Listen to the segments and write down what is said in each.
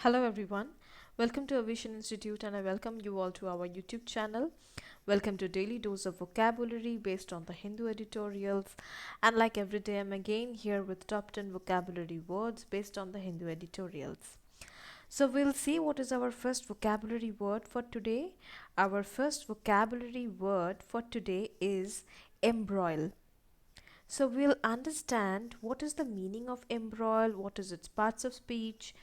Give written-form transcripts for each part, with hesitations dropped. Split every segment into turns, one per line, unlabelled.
Hello everyone, welcome to Avision Institute and I welcome you all to our YouTube channel. Welcome to Daily Dose of Vocabulary based on the Hindu editorials, and like every day I'm again here with top 10 vocabulary words based on the Hindu editorials. So we'll see what is our first vocabulary word for today. Our first vocabulary word for today is embroil. So we'll understand what is the meaning of embroil, what is its parts of speech,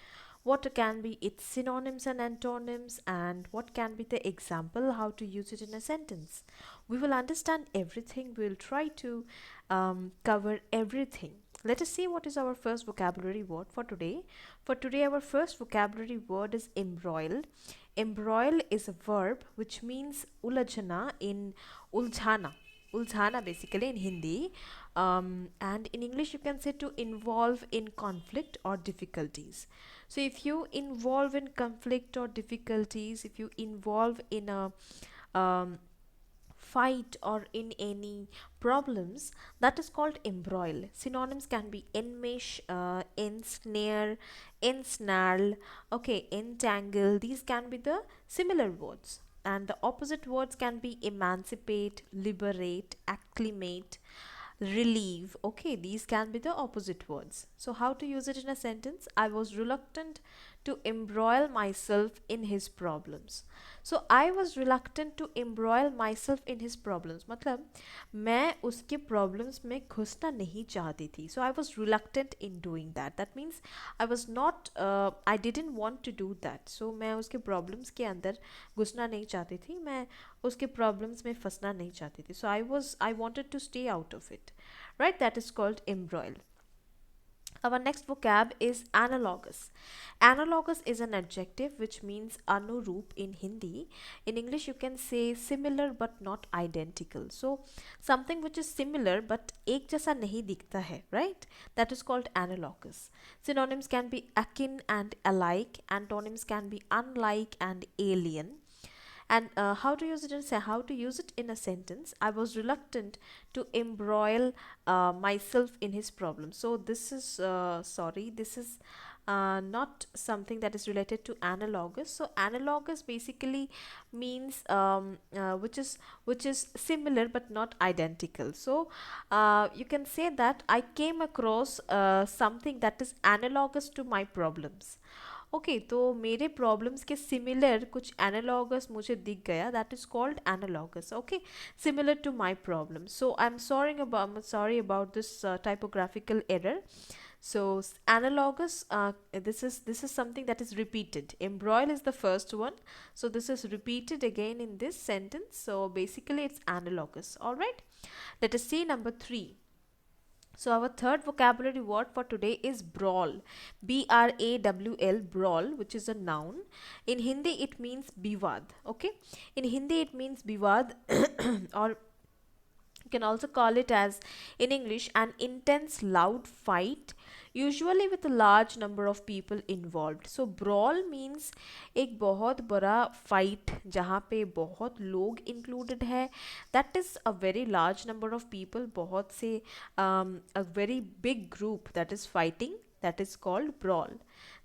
what can be its synonyms and antonyms, and what can be the example, how to use it in a sentence. We will understand everything. We'll try to cover everything. Let us see what is our first vocabulary word for today. For today, our first vocabulary word is embroil. Embroil is a verb which means ulajhana in uljhana. Uljhana basically in Hindi, and in English you can say to involve in conflict or difficulties. So if you involve in conflict or difficulties, if you involve in a fight or in any problems, that is called embroil. Synonyms can be enmesh, ensnare, ensnarl, okay, entangle. These can be the similar words, and the opposite words can be emancipate, liberate, acclimate, relieve. Okay, these can be the opposite words. So how to use it in a sentence? I was reluctant to embroil myself in his problems. So I was reluctant to embroil myself in his problems, मतलब मैं उसके problems में घुसना नहीं चाहती थी. So I was reluctant in doing that. That means I was not I didn't want to do that. So मैं उसके problems के अंदर घुसना नहीं चाहती थी, मैं उसके problems में फंसना नहीं चाहती थी. So I wanted to stay out of it, right? That is called embroil. Our next vocab is analogous. Analogous is an adjective which means anurup in Hindi. In English you can say similar but not identical. So something which is similar but एक जैसा नहीं दिखता है, right? That is called analogous. Synonyms can be akin and alike. Antonyms can be unlike and alien. And how to use it in a sentence? I was reluctant to embroil myself in his problem. So this is not something that is related to analogous. So analogous basically means which is similar but not identical. So you can say that I came across something that is analogous to my problems. Okay तो मेरे problems के similar कुछ analogous मुझे दिख गया, that is called analogous. Okay, similar to my problem. So I am sorry about this typographical error. So analogous, this is something that is repeated. Embroil is the first one, so this is repeated again in this sentence. So basically it's analogous. All right, let us see number 3. So our third vocabulary word for today is brawl. B-R-A-W-L, brawl, which is a noun. In Hindi it means biwad. Okay, in Hindi it means biwad or you can also call it as in English an intense loud fight, usually with a large number of people involved. So brawl means एक बहुत बड़ा fight जहाँ पे बहुत लोग included है. That is a very large number of people, बहुत से a very big group that is fighting. That is called brawl.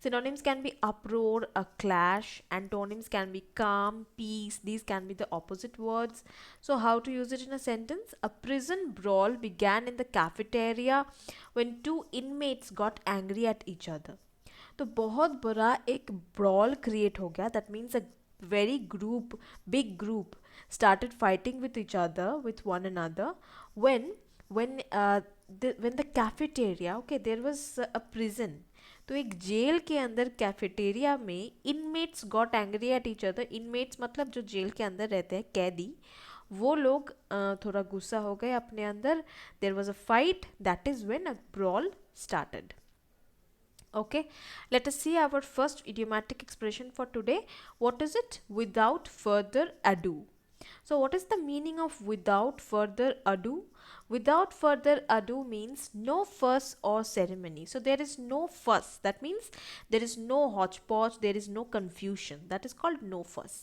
Synonyms can be uproar, a clash. Antonyms can be calm, peace. These can be the opposite words. So how to use it in a sentence? A prison brawl began in the cafeteria when two inmates got angry at each other. तो बहुत बड़ा एक brawl create हो गया. That means a very big group started fighting with each other, with one another, when the cafeteria, okay, there was a prison. तो एक jail के अंदर कैफेटेरिया में inmates got angry at each other. Inmates मतलब जो jail के अंदर रहते हैं, कैदी, वो लोग थोड़ा गुस्सा हो गए अपने अंदर. There was a fight. That is when a brawl started. Okay, let us see our first idiomatic expression for today. What is it? Without further ado. So what is the meaning of without further ado? Without further ado means no fuss or ceremony. So there is no fuss. That means there is no hodgepodge, there is no confusion. That is called no fuss.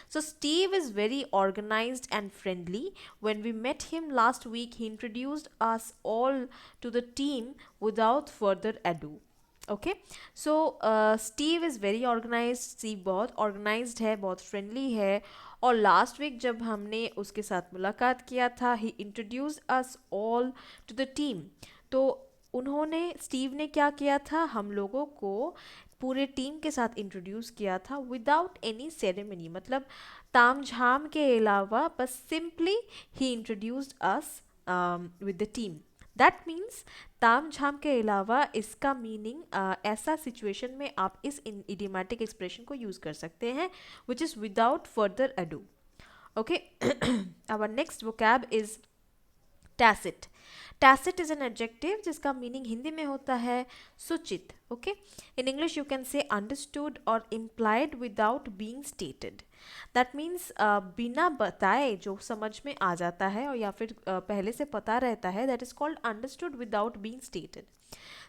So Steve is very organized and friendly. When we met him last week, he introduced us all to the team without further ado. Okay so Steve is very organised, Steve बहुत organised है, बहुत friendly है, और last week जब हमने उसके साथ मुलाकात किया था, he introduced us all to the team. तो उन्होंने, स्टीव ने क्या किया था, हम लोगों को पूरे टीम के साथ इंट्रोड्यूस किया था विदाउट एनी सेरेमनी, मतलब ताम झाम के अलावा बस simply he introduced us with the team. That means ताम झाम के अलावा इसका मीनिंग ऐसा सिचुएशन में आप इस इडियोमैटिक एक्सप्रेशन को यूज़ कर सकते हैं, which is without further ado. Okay, our next vocab is tacit. Tacit is an adjective जिसका मीनिंग हिंदी में होता है सूचित. Okay, in English you can say understood और implied without being stated. That means बिना बताए जो समझ में आ जाता है और या फिर पहले से पता रहता है, that is called understood without being stated.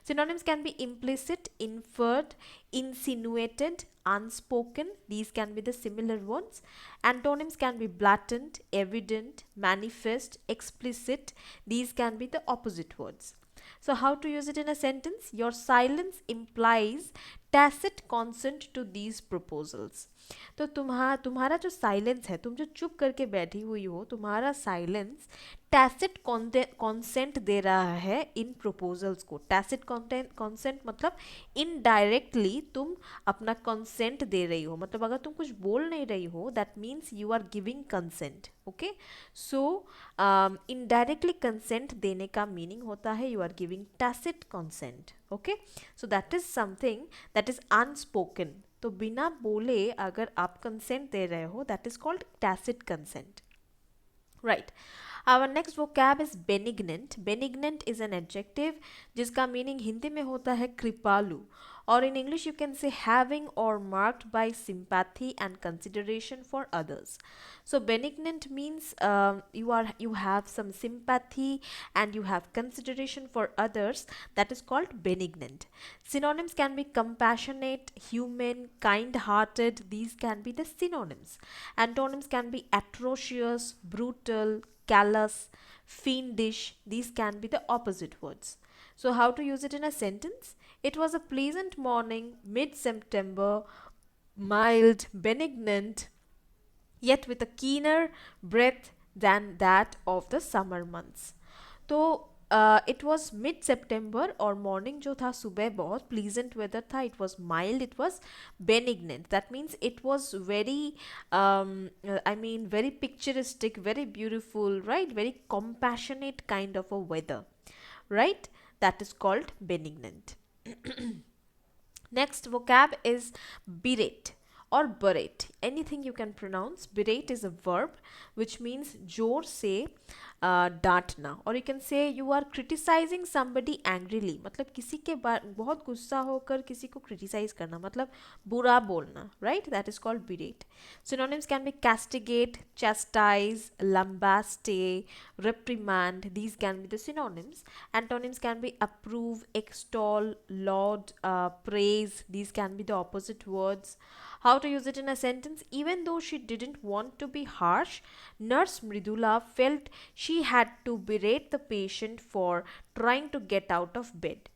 Synonyms can be implicit, inferred, insinuated, unspoken. These can be the similar ones. Antonyms can be blatant, evident, manifest, explicit. These can be the opposite words. So how to use it in a sentence? Your silence implies tacit consent to these proposals. तो तुम्हारा जो silence है, तुम जो चुप करके बैठी हुई हो, तुम्हारा साइलेंस टैसिट कॉन्सेंट दे रहा है इन प्रपोजल्स को. टैसिट कॉन्सेंट मतलब इनडायरेक्टली तुम अपना कंसेंट दे रही हो, मतलब अगर तुम कुछ बोल नहीं रही हो, that means you are giving consent. Okay, so indirectly consent देने का मीनिंग होता है you are giving tacit consent. Okay, so that is something that is unspoken. तो बिना बोले अगर आप कंसेंट दे रहे हो, that is called tacit consent. Right, our next vocab is benignant. Benignant is an adjective जिसका मीनिंग हिंदी में होता है कृपालु, और in English you can say having और marked by sympathy and consideration for others. So benignant means you have some sympathy and you have consideration for others. That is called benignant. Synonyms can be compassionate, human, kind-hearted. These can be the synonyms. Antonyms can be atrocious, brutal, callous, fiendish. These can be the opposite words. So how to use it in a sentence? It was a pleasant morning, mid-September, mild, benignant, yet with a keener breath than that of the summer months. तो it was mid September और morning जो था सुबह बहुत pleasant weather था, it was mild, it was benignant. That means it was very very picturesque, very beautiful, right? Very compassionate kind of a weather, right? That is called benignant. Next vocab is berate or berate. Anything you can pronounce. Berate is a verb which means जोर से डांटना, और you can say you are criticising somebody angrily, मतलब किसी के बहुत गुस्सा होकर किसी को क्रिटिसाइज करना, मतलब बुरा बोलना, right? That is called berate. Synonyms can be castigate, chastise, lambaste, reprimand. These can be the synonyms. Antonyms can be approve, extol, laud, praise. These can be the opposite words. How to use it in a sentence? Even though she didn't want to be harsh, Nurse Mridula felt she had to berate the patient for trying to get out of bed.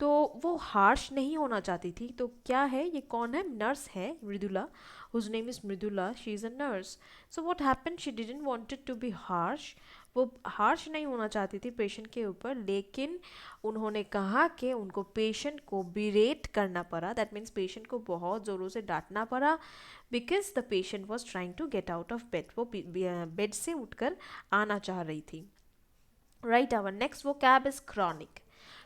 तो वो harsh नहीं होना चाहती थी. तो क्या है, ये कौन है? नर्स है Mridula, whose name is Mridula, she is a nurse. So what happened? She didn't wanted to be harsh. वो हार्श नहीं होना चाहती थी पेशेंट के ऊपर, लेकिन उन्होंने कहा कि उनको पेशेंट को बिरेट करना पड़ा. दैट मीन्स पेशेंट को बहुत ज़ोरों से डांटना पड़ा, because the patient was trying to get out of bed. वो बेड से उठकर आना चाह रही थी. Right, our next vocab is chronic.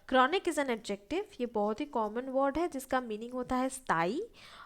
Chronic is an adjective. ये बहुत ही कॉमन वर्ड है जिसका मीनिंग होता है स्थाई,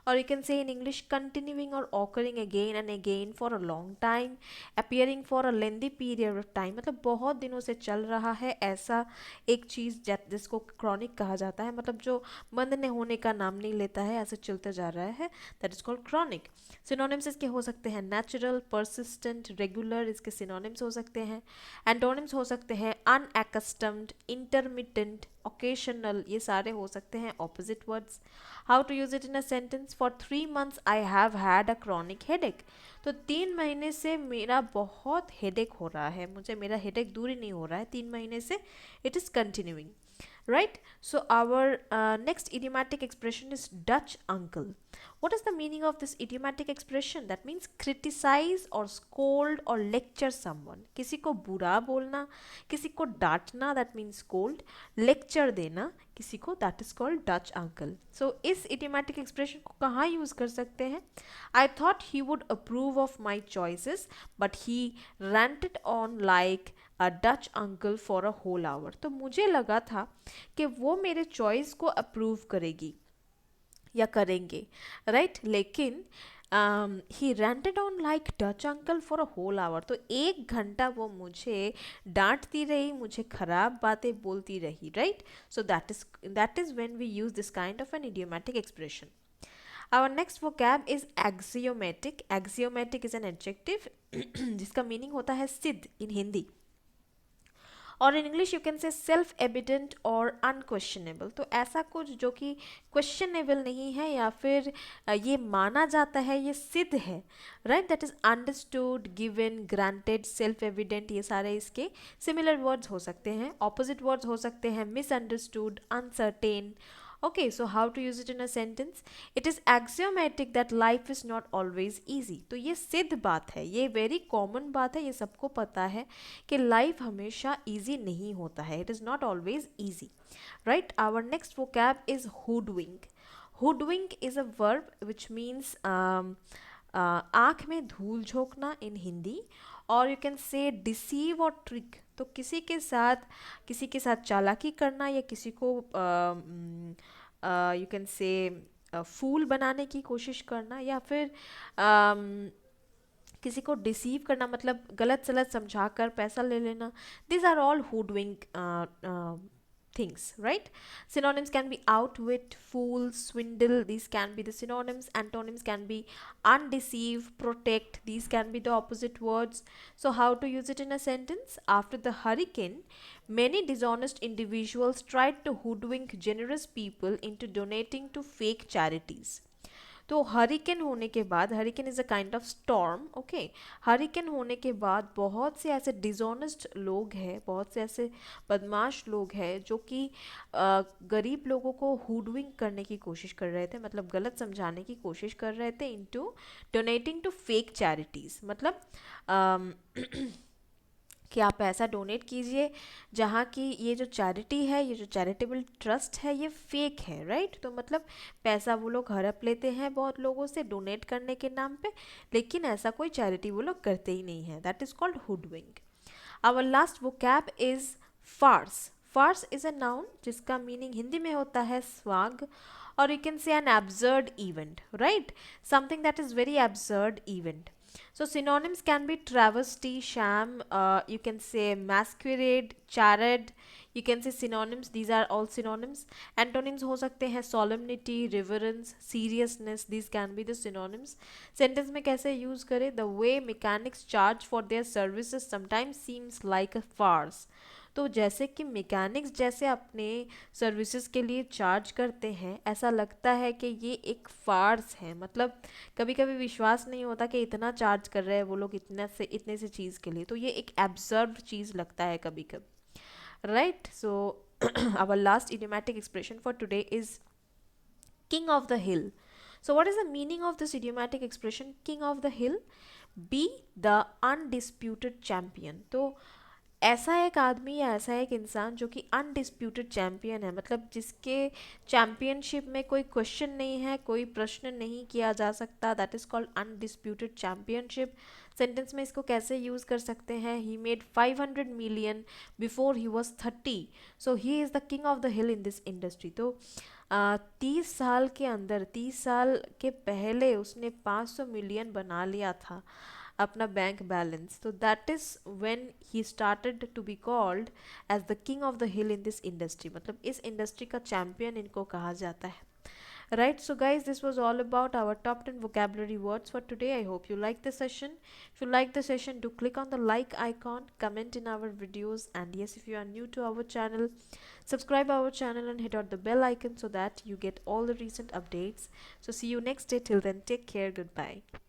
और you can say in English continuing और occurring again and again for a long time, appearing for a lengthy period of time, मतलब बहुत दिनों से चल रहा है ऐसा एक चीज़ जिसको क्रॉनिक कहा जाता है, मतलब जो बंद नहीं होने का नाम नहीं लेता है, ऐसे चलते जा रहा है. That is called chronic. Synonyms इसके हो सकते हैं नेचुरल, परसिस्टेंट, रेगुलर, इसके सिनोनिम्स हो सकते हैं. एंटोनिम्स हो सकते हैं अनएकस्टम्ड, इंटरमिटेंट, ओकेशनल, ये सारे हो सकते हैं opposite words. How to use it in a sentence? For 3 months I have had a chronic headache. तो 3 महीने से मेरा बहुत हेडेक हो रहा है, मुझे मेरा हेडेक दूर ही नहीं हो रहा है 3 महीने से. It is continuing. right? So our next idiomatic expression is Dutch uncle. What is the meaning of this idiomatic expression? That means criticize or scold or lecture someone. किसी को बुरा बोलना, किसी को डांटना, that means scold, lecture देना किसी को, that is called Dutch uncle. So इस idiomatic expression को कहाँ use कर सकते हैं? I thought he would approve of my choices, but he ranted on like a Dutch uncle for a whole hour. तो मुझे लगा था कि वो मेरे चॉइस को अप्रूव करेगी या करेंगे, राइट? लेकिन he rented on like Dutch uncle for a whole hour. तो 1 घंटा वो मुझे डांटती रही, मुझे खराब बातें बोलती रही, right? So that is when we use this kind of an idiomatic expression. Our next vocab is axiomatic. Axiomatic is an adjective जिसका मीनिंग होता है सिद्ध इन हिंदी, और इन इंग्लिश यू कैन से सेल्फ एविडेंट और अनक्वेश्चनेबल. तो ऐसा कुछ जो कि क्वेश्चनेबल नहीं है या फिर ये माना जाता है, ये सिद्ध है, right? That is understood, given, granted, self evident. ये सारे इसके सिमिलर वर्ड्स हो सकते हैं, ऑपोजिट वर्ड्स हो सकते हैं, misunderstood, uncertain. Okay, so how to use it in a sentence? It is axiomatic that life is not always easy. तो ये सिद्ध बात है, ये वेरी कॉमन बात है, ये सबको पता है कि लाइफ हमेशा easy नहीं होता है. It is not always easy, right? Our next vocab is hoodwink. Hoodwink is a verb which means आँख में धूल झोंकना in हिंदी, और यू कैन से डिसीव और ट्रिक. तो किसी के साथ चालाकी करना या किसी को यू कैन से फूल बनाने की कोशिश करना, या फिर किसी को डिसीव करना, मतलब गलत सलत समझा कर पैसा ले लेना. This are all hoodwink things, right? Synonyms can be outwit, fool, swindle. These can be the synonyms. Antonyms can be undeceive, protect. These can be the opposite words. So how to use it in a sentence? After the hurricane, many dishonest individuals tried to hoodwink generous people into donating to fake charities. तो hurricane होने के बाद, hurricane is a kind of storm, okay, hurricane होने के बाद बहुत से ऐसे डिसऑनेस्ट लोग हैं, बहुत से ऐसे बदमाश लोग हैं जो कि गरीब लोगों को हुडविंक करने की कोशिश कर रहे थे, मतलब गलत समझाने की कोशिश कर रहे थे, into donating to fake charities. मतलब कि आप पैसा डोनेट कीजिए जहाँ की ये जो चैरिटी है, ये जो चैरिटेबल ट्रस्ट है, ये फेक है, राइट? तो मतलब पैसा वो लोग हड़प लेते हैं बहुत लोगों से डोनेट करने के नाम पे, लेकिन ऐसा कोई चैरिटी वो लोग करते ही नहीं है. That is called hoodwink. Our last vocab is farce. Farce is a noun जिसका मीनिंग हिंदी में होता है स्वाग, और you can say an absurd event, right? Something that is very absurd event. So synonyms can be travesty, sham, you can say masquerade, charade, you can say synonyms. These are all synonyms. Antonyms हो सकते हैं solemnity, reverence, seriousness. These can be the synonyms. Sentence में कैसे use करें? The way mechanics charge for their services sometimes seems like a farce. तो जैसे कि mechanics जैसे अपने सर्विसेज के लिए चार्ज करते हैं, ऐसा लगता है कि ये एक फार्स है. मतलब कभी कभी विश्वास नहीं होता कि इतना चार्ज कर रहे हैं वो लोग इतने से चीज़ के लिए, तो ये एक एब्सर्ड चीज़ लगता है कभी कभी, right? So our last idiomatic expression for today is king of the hill. So what is the meaning of this idiomatic expression, king of the hill? Be the undisputed champion. तो ऐसा एक आदमी या ऐसा एक इंसान जो कि अनडिस्प्यूटेड चैम्पियन है, मतलब जिसके चैम्पियनशिप में कोई क्वेश्चन नहीं है, कोई प्रश्न नहीं किया जा सकता, that is called undisputed championship. Sentence में इसको कैसे यूज़ कर सकते हैं? He made 500 million before he was 30, so he is the king of the hill in this industry. तो 30 साल के अंदर, 30 साल के पहले उसने 500 million बना लिया था अपना बैंक बैलेंस. तो that is when he started to be called as the king of the hill in this industry. मतलब इस इंडस्ट्री का चैम्पियन इनको कहा जाता है, right? So guys, this was all about our top 10 vocabulary words for today. I hope you like the session. If you like the session, do click on the like icon, comment in our videos, and yes, if you are new to our channel, subscribe our channel and hit out the bell icon so that you get all the recent updates. So see you next day. Till then, take care. Goodbye.